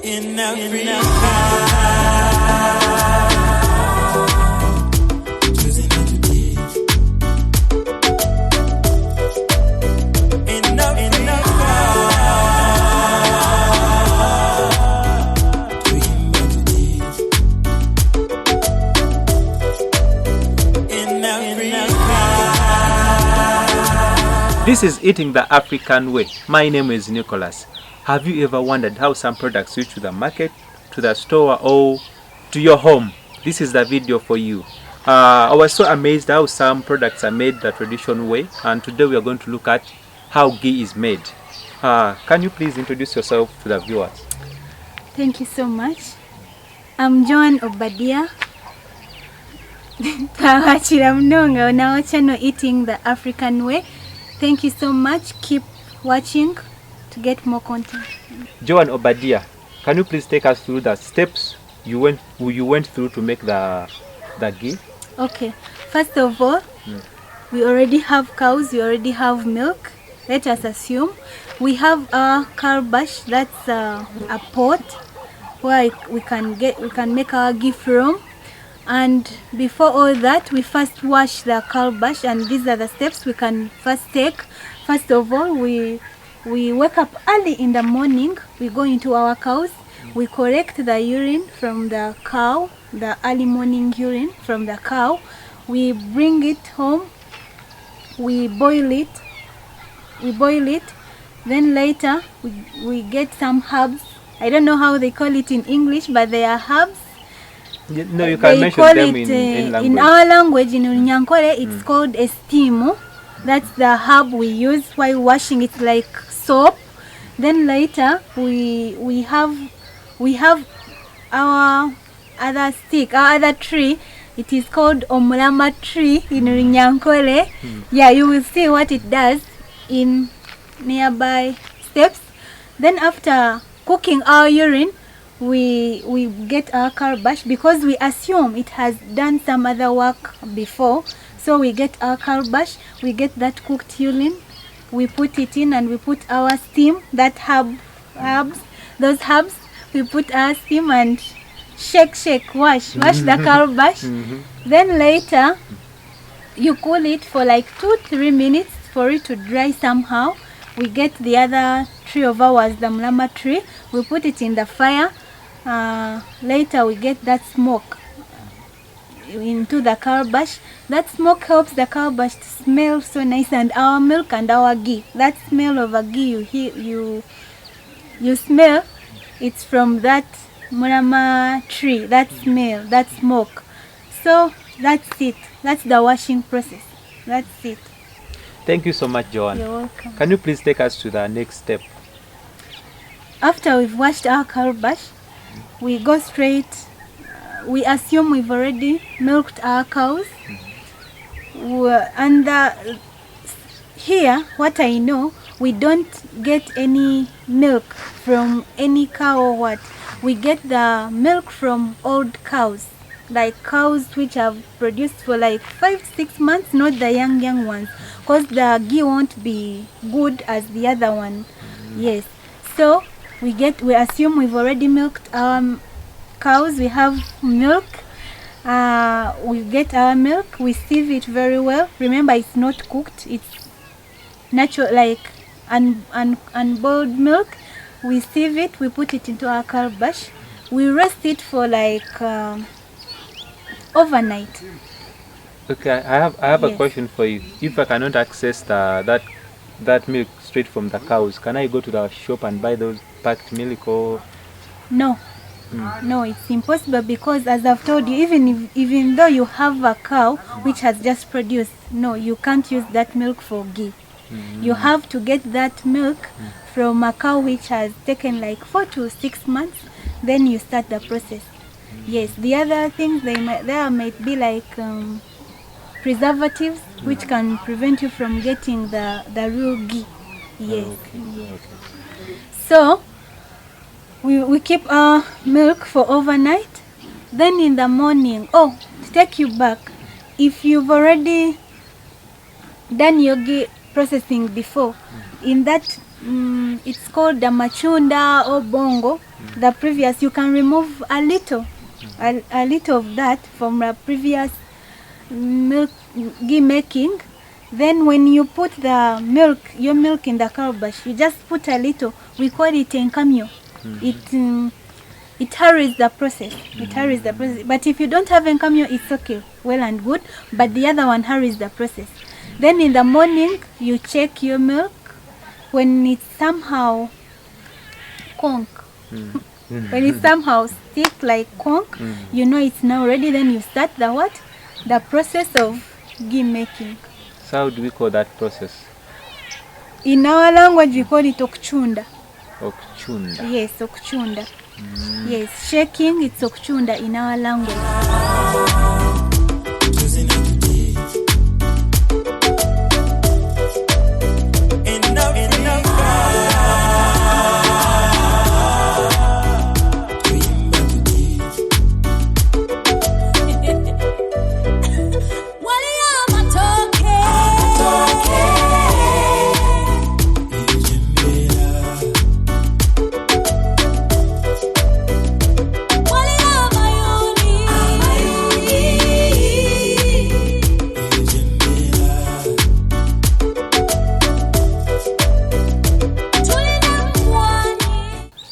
In Africa. Choosing not to be. In Africa. Doing what it is. In Africa. This is Eating the African Way. My name is Nicholas. Have you ever wondered how some products reach to the market, to the store, or to your home? This is the video for you. I was so amazed how some products are made the traditional way, and today we are going to look at how ghee is made. Can you please introduce yourself to the viewers? Thank you so much. I'm Joan Obadia. Twawachira mnonga on channel Eating the African Way. Thank you so much. Keep watching to get more content. Joan Obadia, can you please take us through the steps you went through to make the ghee? Okay. First of all, we already have cows. We already have milk. Let us assume we have a calabash. That's a pot where we can make our ghee from. And before all that, we first wash the calabash, and these are the steps we can first take. First of all, we wake up early in the morning. We go into our cows. We collect the urine from the cow, the early morning urine from the cow. We bring it home. We boil it. Then later we get some herbs. I don't know how they call it in English, but they are herbs. No, you can mention them in language. In our language, in Unyankole, it's called estimu. That's the herb we use while washing it, like soap. Then later we have our other stick, our other tree. It is called omulama tree in Unyankole. Yeah, you will see what it does in nearby steps. Then after cooking our urine, we get our calabash, because we assume it has done some other work before. So we get our calabash, we get that cooked urine, we put it in, and we put our steam, that those herbs, we put our steam and shake, wash the calabash. Then later, you cool it for like 2-3 minutes for it to dry somehow. We get the other tree of ours, the mlama tree, we put it in the fire. Later we get that smoke into the calabash. That smoke helps the calabash to smell so nice, and our milk and our ghee, that smell of a ghee you smell, it's from that murama tree, that smell, that smoke. So that's it. That's the washing process. That's it. Thank you so much, Joan. You're welcome. Can you please take us to the next step? After we've washed our calabash, we go straight. We assume we've already milked our cows. And here, what I know, we don't get any milk from any cow or what. We get the milk from old cows, like cows which have produced for like 5-6 months, not the young ones, because the ghee won't be good as the other one. Yes. So we assume we've already milked our cows. We have milk. We get our milk. We sieve it very well. Remember, it's not cooked. It's natural, like unboiled milk. We sieve it. We put it into our calabash. We rest it for like overnight. Okay, I have Yes. a question for you. If I cannot access that milk straight from the cows, can I go to the shop and buy those packed milk or? No. No, it's impossible, because as I've told you, even though you have a cow which has just produced, no, you can't use that milk for ghee. You have to get that milk from a cow which has taken like 4 to 6 months, then you start the process. Yes, the other things there might be like preservatives which can prevent you from getting the real ghee. Yes. Yes. So we keep our milk for overnight. Then in the morning, to take you back, if you've already done your ghee processing before, in that it's called the machunda or bongo. The previous, you can remove a little of that from the previous ghee making. Then when you put the your milk in the calabash, you just put a little. We call it enkamyo. It hurries the process. But if you don't have enkamyo, it's okay, well and good. But the other one hurries the process. Then in the morning, you check your milk. When it's somehow conk, when it's somehow stick like conk, you know it's now ready. Then you start the process of ghee making. So how do we call that process? In our language, we call it okuchunda. Okuchunda. Yes, okuchunda. Yes, shaking, it's okuchunda in our language.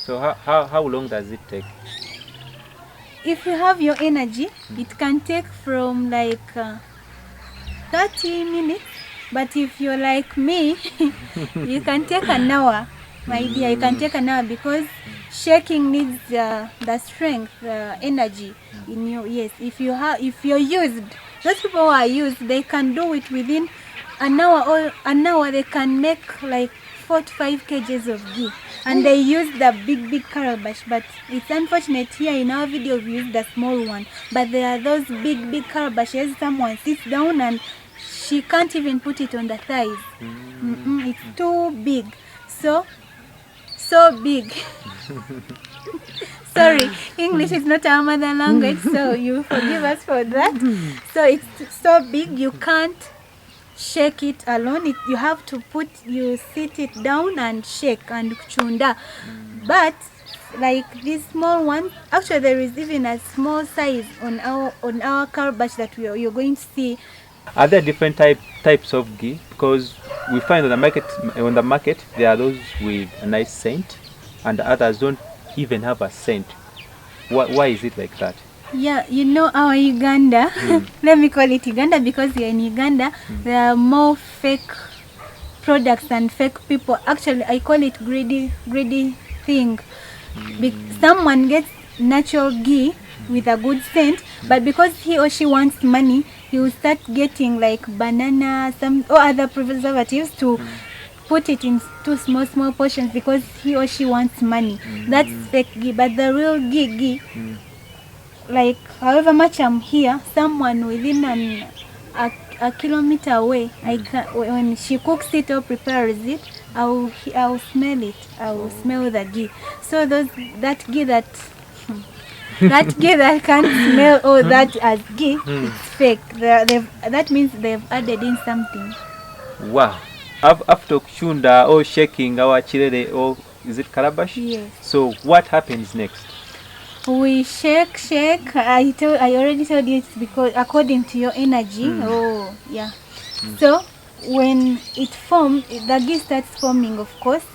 So how long does it take? If you have your energy, it can take from like 30 minutes. But if you're like me, you can take an hour. My dear, you can take an hour because shaking needs the strength, the energy in you. Yes, if you're used, those people who are used, they can do it within an hour or an hour. They can make like 4 to 5 kgs of ghee, and they use the big calabash. But it's unfortunate here in our video we use the small one. But there are those big calabashes. Someone sits down and she can't even put it on the thighs. It's too big, so big. Sorry, English is not our mother language, so you forgive us for that. So it's so big you can't shake it alone. You have to you sit it down and shake and chunda. But like this small one, actually there is even a small size on our calabash that you're going to see. Are there different types of ghee? Because we find on the market there are those with a nice scent and others don't even have a scent. Why is it like that? Yeah, you know our Uganda, let me call it Uganda because we are in Uganda, there are more fake products and fake people. Actually, I call it greedy thing. Someone gets natural ghee with a good scent, but because he or she wants money, he will start getting like banana, or other preservatives to put it in two small portions because he or she wants money. That's fake ghee. But the real ghee, like however much I'm here, someone within a kilometer away, when she cooks it or prepares it, I'll smell it. I will smell the ghee. So that ghee that can't smell or that as ghee, it's fake. That means they've added in something. Wow. After chunda or shaking our chile, or is it calabash? Yes. So what happens next? We shake. I already told you it's because according to your energy. Oh yeah. So when it forms, the ghee starts forming, of course,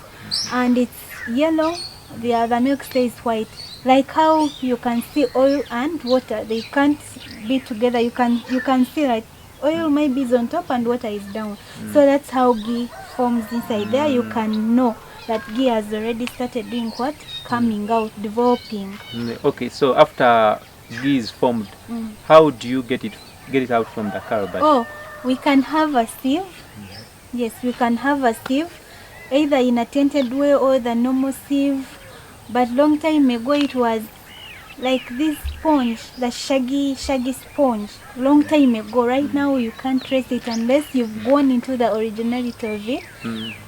and it's yellow. The milk stays white. Like how you can see oil and water, they can't be together. You can see like oil maybe is on top and water is down. So that's how ghee forms inside there. You can know that ghee has already started doing what? Coming out, developing. Okay, so after ghee is formed, how do you get it out from the calabash? Oh, we can have a sieve. Yes, we can have a sieve, either in a tinted way or the normal sieve. But long time ago it was like this sponge, the shaggy sponge. Long time ago. Right now you can't trace it unless you've gone into the originality of it.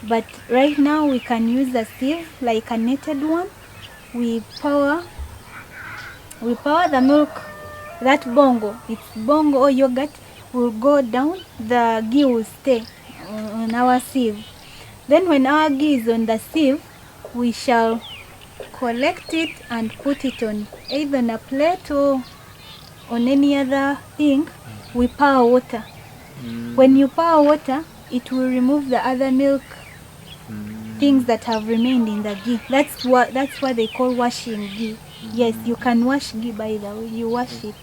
But right now we can use a sieve, like a netted one. We pour the milk, that bongo, it's bongo or yogurt, will go down, the ghee will stay on our sieve. Then when our ghee is on the sieve, we shall collect it and put it on either on a plate or on any other thing. We pour water. When you pour water, it will remove the other milk things that have remained in the ghee. That's what they call washing ghee. Yes, you can wash ghee, by the way. You wash it.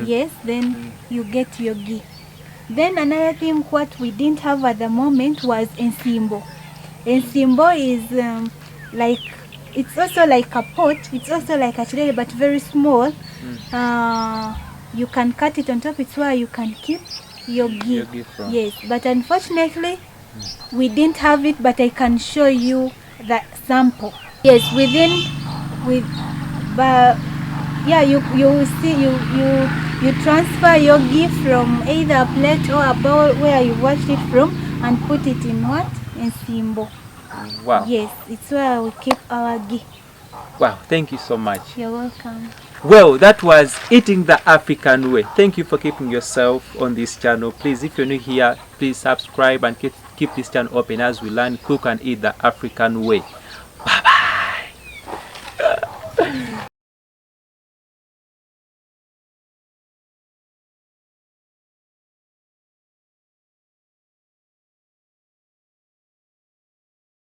Yes, then you get your ghee. Then another thing what we didn't have at the moment was ensimbo. Ensimbo is like, it's also like a pot. It's also like a tray, but very small. You can cut it on top. It's where you can keep your ghee. Yes, but unfortunately we didn't have it, but I can show you the sample. Yes, yeah, you will see, you transfer your ghee from either a plate or a bowl where you washed it from and put it in what? In simbo. Wow. Yes, it's where we keep our ghee. Wow, thank you so much. You're welcome. Well, that was Eating the African Way. Thank you for keeping yourself on this channel. Please, if you're new here, please subscribe and keep this channel open as we learn, cook and eat the African way.